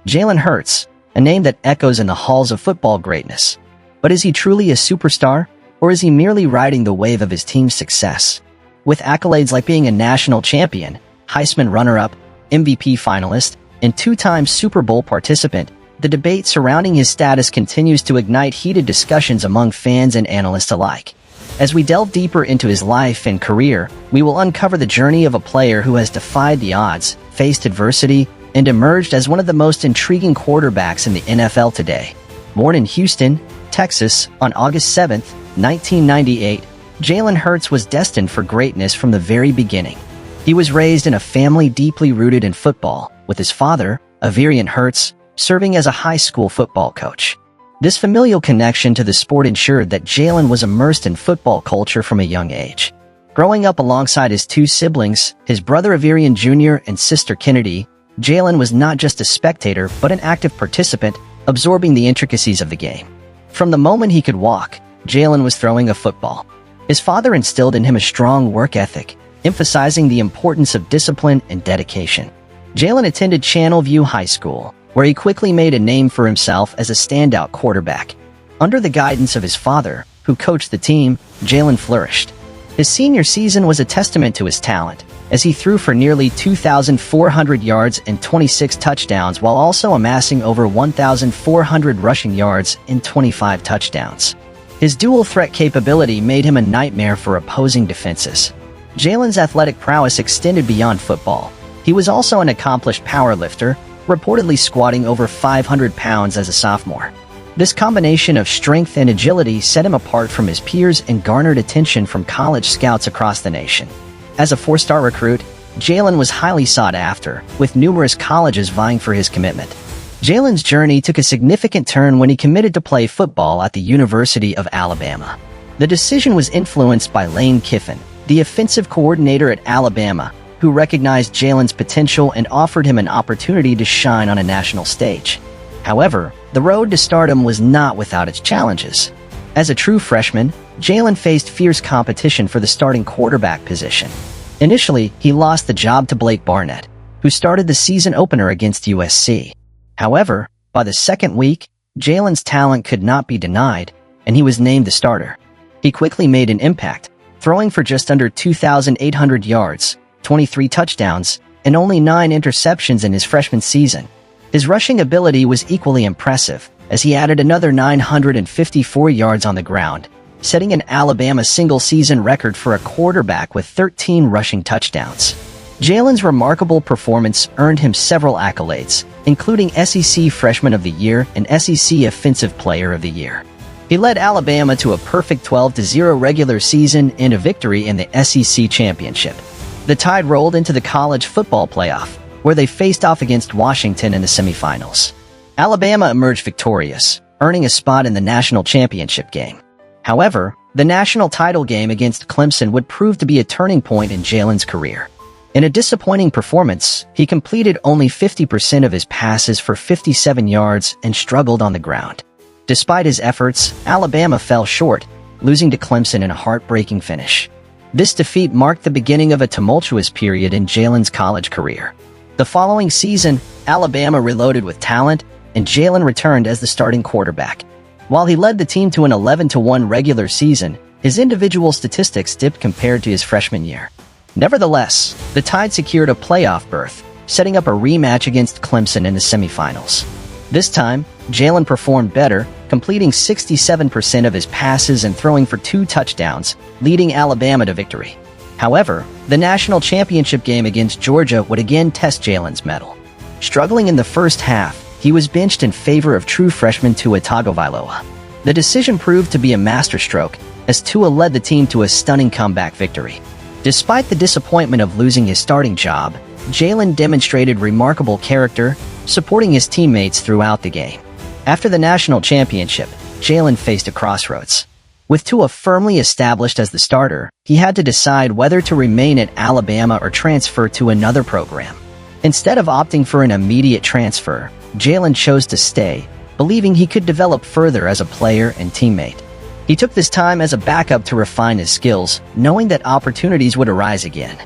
Jalen Hurts, a name that echoes in the halls of football greatness. But is he truly a superstar, or is he merely riding the wave of his team's success? With accolades like being a national champion, Heisman runner-up, MVP finalist, and two-time Super Bowl participant, the debate surrounding his status continues to ignite heated discussions among fans and analysts alike. As we delve deeper into his life and career, we will uncover the journey of a player who has defied the odds, faced adversity, and emerged as one of the most intriguing quarterbacks in the NFL today. Born in Houston, Texas, on August 7, 1998, Jalen Hurts was destined for greatness from the very beginning. He was raised in a family deeply rooted in football, with his father, Jalen Hurts, serving as a high school football coach. This familial connection to the sport ensured that Jalen was immersed in football culture from a young age. Growing up alongside his two siblings, his brother Averian Jr. and sister Kennedy, Jalen was not just a spectator but an active participant, absorbing the intricacies of the game. From the moment he could walk, Jalen was throwing a football. His father instilled in him a strong work ethic, emphasizing the importance of discipline and dedication. Jalen attended Channelview High School, where he quickly made a name for himself as a standout quarterback. Under the guidance of his father, who coached the team, Jalen flourished. His senior season was a testament to his talent, as he threw for nearly 2,400 yards and 26 touchdowns while also amassing over 1,400 rushing yards and 25 touchdowns. His dual-threat capability made him a nightmare for opposing defenses. Jalen's athletic prowess extended beyond football. He was also an accomplished powerlifter, reportedly squatting over 500 pounds as a sophomore. This combination of strength and agility set him apart from his peers and garnered attention from college scouts across the nation. As a four-star recruit, Jalen was highly sought after, with numerous colleges vying for his commitment. Jalen's journey took a significant turn when he committed to play football at the University of Alabama. The decision was influenced by Lane Kiffin, the offensive coordinator at Alabama, who recognized Jalen's potential and offered him an opportunity to shine on a national stage. However, the road to stardom was not without its challenges. As a true freshman, Jalen faced fierce competition for the starting quarterback position. Initially, he lost the job to Blake Barnett, who started the season opener against USC. However, by the second week, Jalen's talent could not be denied, and he was named the starter. He quickly made an impact, throwing for just under 2,800 yards, 23 touchdowns, and only 9 interceptions in his freshman season. His rushing ability was equally impressive, as he added another 954 yards on the ground, setting an Alabama single-season record for a quarterback with 13 rushing touchdowns. Jalen's remarkable performance earned him several accolades, including SEC Freshman of the Year and SEC Offensive Player of the Year. He led Alabama to a perfect 12-0 regular season and a victory in the SEC Championship. The Tide rolled into the college football playoff, where they faced off against Washington in the semifinals. Alabama emerged victorious, earning a spot in the national championship game. However, the national title game against Clemson would prove to be a turning point in Jalen's career. In a disappointing performance, he completed only 50% of his passes for 57 yards and struggled on the ground. Despite his efforts, Alabama fell short, losing to Clemson in a heartbreaking finish. This defeat marked the beginning of a tumultuous period in Jalen's college career. The following season, Alabama reloaded with talent, and Jalen returned as the starting quarterback. While he led the team to an 11-1 regular season, his individual statistics dipped compared to his freshman year. Nevertheless, the Tide secured a playoff berth, setting up a rematch against Clemson in the semifinals. This time, Jalen performed better, completing 67% of his passes and throwing for 2 touchdowns, leading Alabama to victory. However, the national championship game against Georgia would again test Jalen's mettle. Struggling in the first half, he was benched in favor of true freshman Tua Tagovailoa. The decision proved to be a masterstroke, as Tua led the team to a stunning comeback victory. Despite the disappointment of losing his starting job, Jalen demonstrated remarkable character, supporting his teammates throughout the game. After the national championship, Jalen faced a crossroads. With Tua firmly established as the starter, he had to decide whether to remain at Alabama or transfer to another program. Instead of opting for an immediate transfer, Jalen chose to stay, believing he could develop further as a player and teammate. He took this time as a backup to refine his skills, knowing that opportunities would arise again.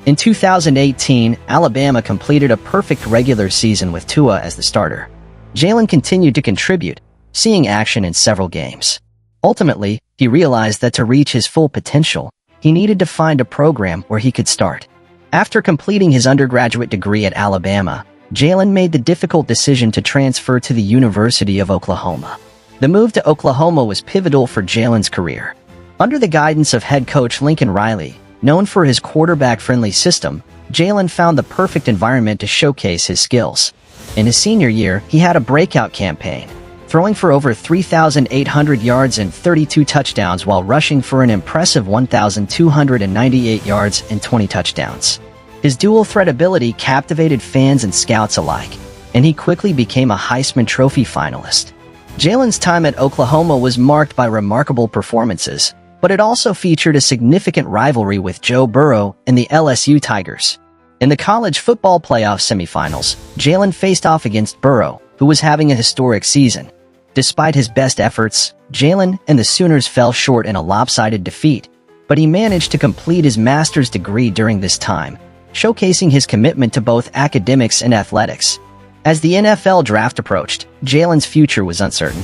In 2018, Alabama completed a perfect regular season with Tua as the starter. Jalen continued to contribute, seeing action in several games. Ultimately, he realized that to reach his full potential, he needed to find a program where he could start. After completing his undergraduate degree at Alabama, Jalen made the difficult decision to transfer to the University of Oklahoma. The move to Oklahoma was pivotal for Jalen's career. Under the guidance of head coach Lincoln Riley, known for his quarterback-friendly system, Jalen found the perfect environment to showcase his skills. In his senior year, he had a breakout campaign, throwing for over 3,800 yards and 32 touchdowns while rushing for an impressive 1,298 yards and 20 touchdowns. His dual-threat ability captivated fans and scouts alike, and he quickly became a Heisman Trophy finalist. Jalen's time at Oklahoma was marked by remarkable performances, but it also featured a significant rivalry with Joe Burrow and the LSU Tigers. In the college football playoff semifinals, Jalen faced off against Burrow, who was having a historic season. Despite his best efforts, Jalen and the Sooners fell short in a lopsided defeat, but he managed to complete his master's degree during this time, showcasing his commitment to both academics and athletics. As the NFL draft approached, Jalen's future was uncertain.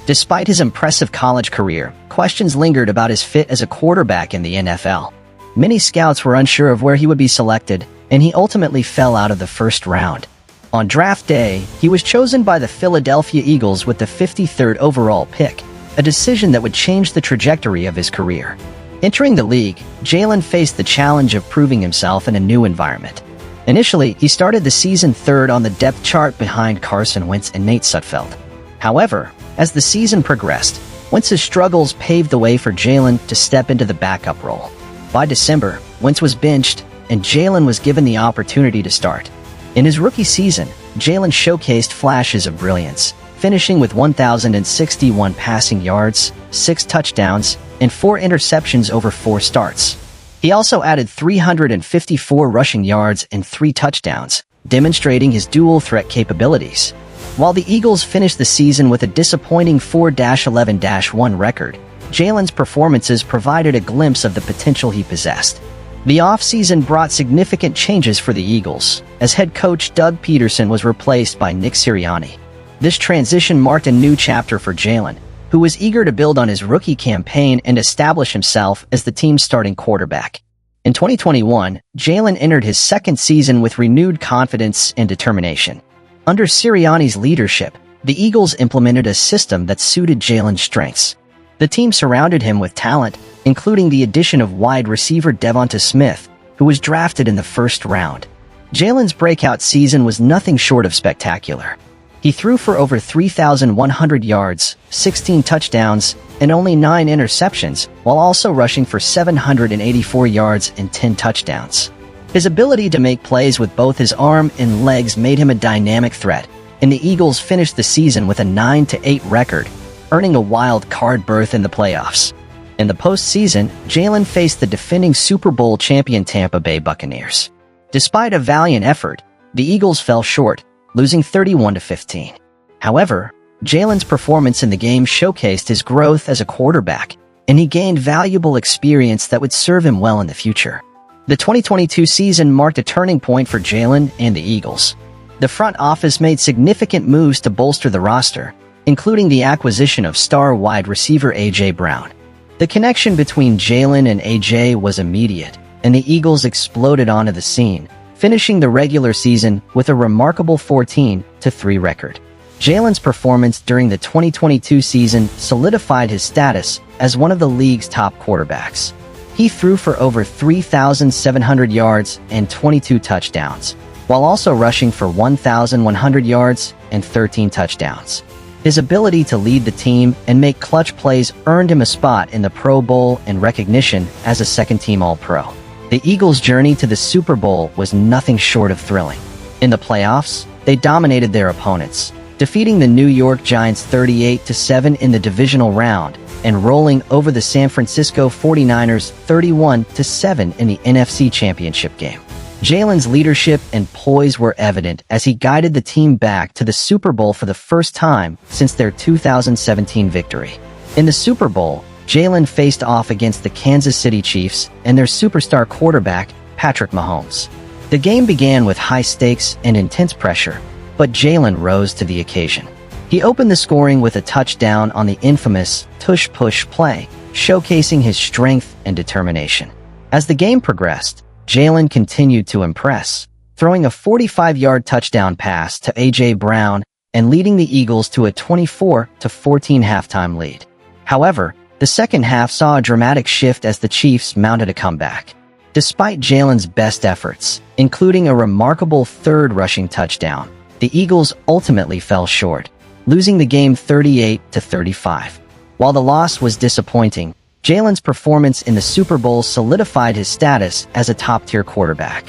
Despite his impressive college career, questions lingered about his fit as a quarterback in the NFL. Many scouts were unsure of where he would be selected, and he ultimately fell out of the first round. On draft day, he was chosen by the Philadelphia Eagles with the 53rd overall pick, a decision that would change the trajectory of his career. Entering the league, Jalen faced the challenge of proving himself in a new environment. Initially, he started the season third on the depth chart behind Carson Wentz and Nate Sudfeld. However, as the season progressed, Wentz's struggles paved the way for Jalen to step into the backup role. By December, Wentz was benched, and Jalen was given the opportunity to start. In his rookie season, Jalen showcased flashes of brilliance, finishing with 1,061 passing yards, 6 touchdowns, and 4 interceptions over 4 starts. He also added 354 rushing yards and 3 touchdowns, demonstrating his dual-threat capabilities. While the Eagles finished the season with a disappointing 4-11-1 record, Jalen's performances provided a glimpse of the potential he possessed. The offseason brought significant changes for the Eagles, as head coach Doug Peterson was replaced by Nick Sirianni. This transition marked a new chapter for Jalen, who was eager to build on his rookie campaign and establish himself as the team's starting quarterback. In 2021, Jalen entered his second season with renewed confidence and determination. Under Sirianni's leadership, the Eagles implemented a system that suited Jalen's strengths. The team surrounded him with talent, including the addition of wide receiver Devonta Smith, who was drafted in the first round. Jalen's breakout season was nothing short of spectacular. He threw for over 3,100 yards, 16 touchdowns, and only 9 interceptions, while also rushing for 784 yards and 10 touchdowns. His ability to make plays with both his arm and legs made him a dynamic threat, and the Eagles finished the season with a 9-8 record, earning a wild card berth in the playoffs. In the postseason, Jalen faced the defending Super Bowl champion Tampa Bay Buccaneers. Despite a valiant effort, the Eagles fell short, losing 31-15. However, Jalen's performance in the game showcased his growth as a quarterback, and he gained valuable experience that would serve him well in the future. The 2022 season marked a turning point for Jalen and the Eagles. The front office made significant moves to bolster the roster, including the acquisition of star wide receiver A.J. Brown. The connection between Jalen and A.J. was immediate, and the Eagles exploded onto the scene, finishing the regular season with a remarkable 14-3 record. Jalen's performance during the 2022 season solidified his status as one of the league's top quarterbacks. He threw for over 3,700 yards and 22 touchdowns, while also rushing for 1,100 yards and 13 touchdowns. His ability to lead the team and make clutch plays earned him a spot in the Pro Bowl and recognition as a second-team All-Pro. The Eagles' journey to the Super Bowl was nothing short of thrilling. In the playoffs, they dominated their opponents, defeating the New York Giants 38-7 in the divisional round and rolling over the San Francisco 49ers 31-7 in the NFC Championship game. Jalen's leadership and poise were evident as he guided the team back to the Super Bowl for the first time since their 2017 victory. In the Super Bowl, Jalen faced off against the Kansas City Chiefs and their superstar quarterback, Patrick Mahomes. The game began with high stakes and intense pressure, but Jalen rose to the occasion. He opened the scoring with a touchdown on the infamous tush-push play, showcasing his strength and determination. As the game progressed, Jalen continued to impress, throwing a 45-yard touchdown pass to A.J. Brown and leading the Eagles to a 24-14 halftime lead. However, the second half saw a dramatic shift as the Chiefs mounted a comeback. Despite Jalen's best efforts, including a remarkable third rushing touchdown, the Eagles ultimately fell short, losing the game 38-35. While the loss was disappointing, Jalen's performance in the Super Bowl solidified his status as a top-tier quarterback.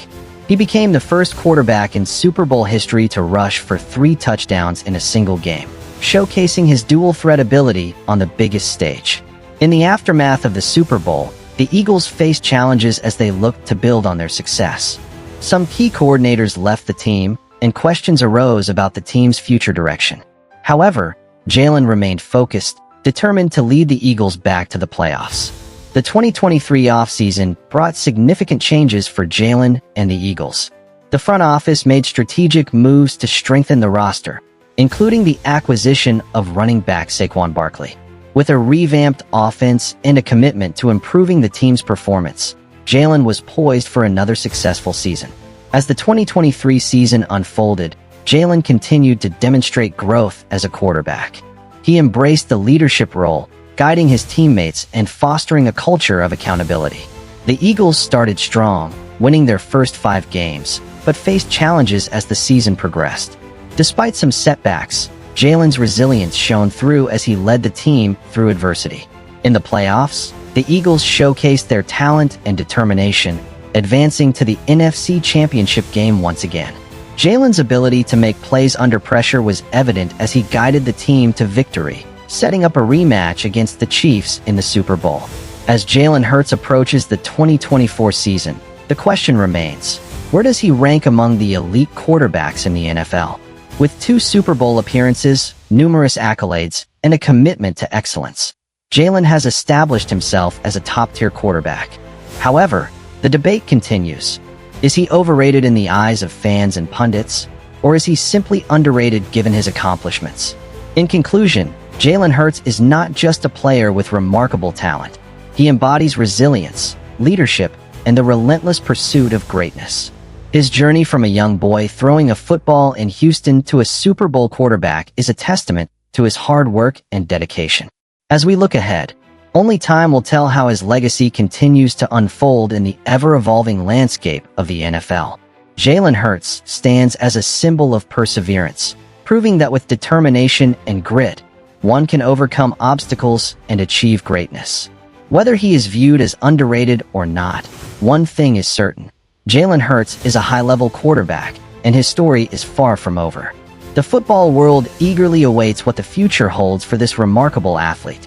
He became the first quarterback in Super Bowl history to rush for 3 touchdowns in a single game, showcasing his dual-threat ability on the biggest stage. In the aftermath of the Super Bowl, the Eagles faced challenges as they looked to build on their success. Some key coordinators left the team, and questions arose about the team's future direction. However, Jalen remained focused, determined to lead the Eagles back to the playoffs. The 2023 offseason brought significant changes for Jalen and the Eagles. The front office made strategic moves to strengthen the roster, including the acquisition of running back Saquon Barkley. With a revamped offense and a commitment to improving the team's performance, Jalen was poised for another successful season. As the 2023 season unfolded, Jalen continued to demonstrate growth as a quarterback. He embraced the leadership role, guiding his teammates and fostering a culture of accountability. The Eagles started strong, winning their first 5 games, but faced challenges as the season progressed. Despite some setbacks, Jalen's resilience shone through as he led the team through adversity. In the playoffs, the Eagles showcased their talent and determination, advancing to the NFC Championship game once again. Jalen's ability to make plays under pressure was evident as he guided the team to victory, setting up a rematch against the Chiefs in the Super Bowl. As Jalen Hurts approaches the 2024 season, the question remains, where does he rank among the elite quarterbacks in the NFL? With 2 Super Bowl appearances, numerous accolades, and a commitment to excellence, Jalen has established himself as a top-tier quarterback. However, the debate continues. Is he overrated in the eyes of fans and pundits, or is he simply underrated given his accomplishments? In conclusion, Jalen Hurts is not just a player with remarkable talent. He embodies resilience, leadership, and the relentless pursuit of greatness. His journey from a young boy throwing a football in Houston to a Super Bowl quarterback is a testament to his hard work and dedication. As we look ahead, only time will tell how his legacy continues to unfold in the ever-evolving landscape of the NFL. Jalen Hurts stands as a symbol of perseverance, proving that with determination and grit, one can overcome obstacles and achieve greatness. Whether he is viewed as underrated or not, one thing is certain. Jalen Hurts is a high-level quarterback, and his story is far from over. The football world eagerly awaits what the future holds for this remarkable athlete.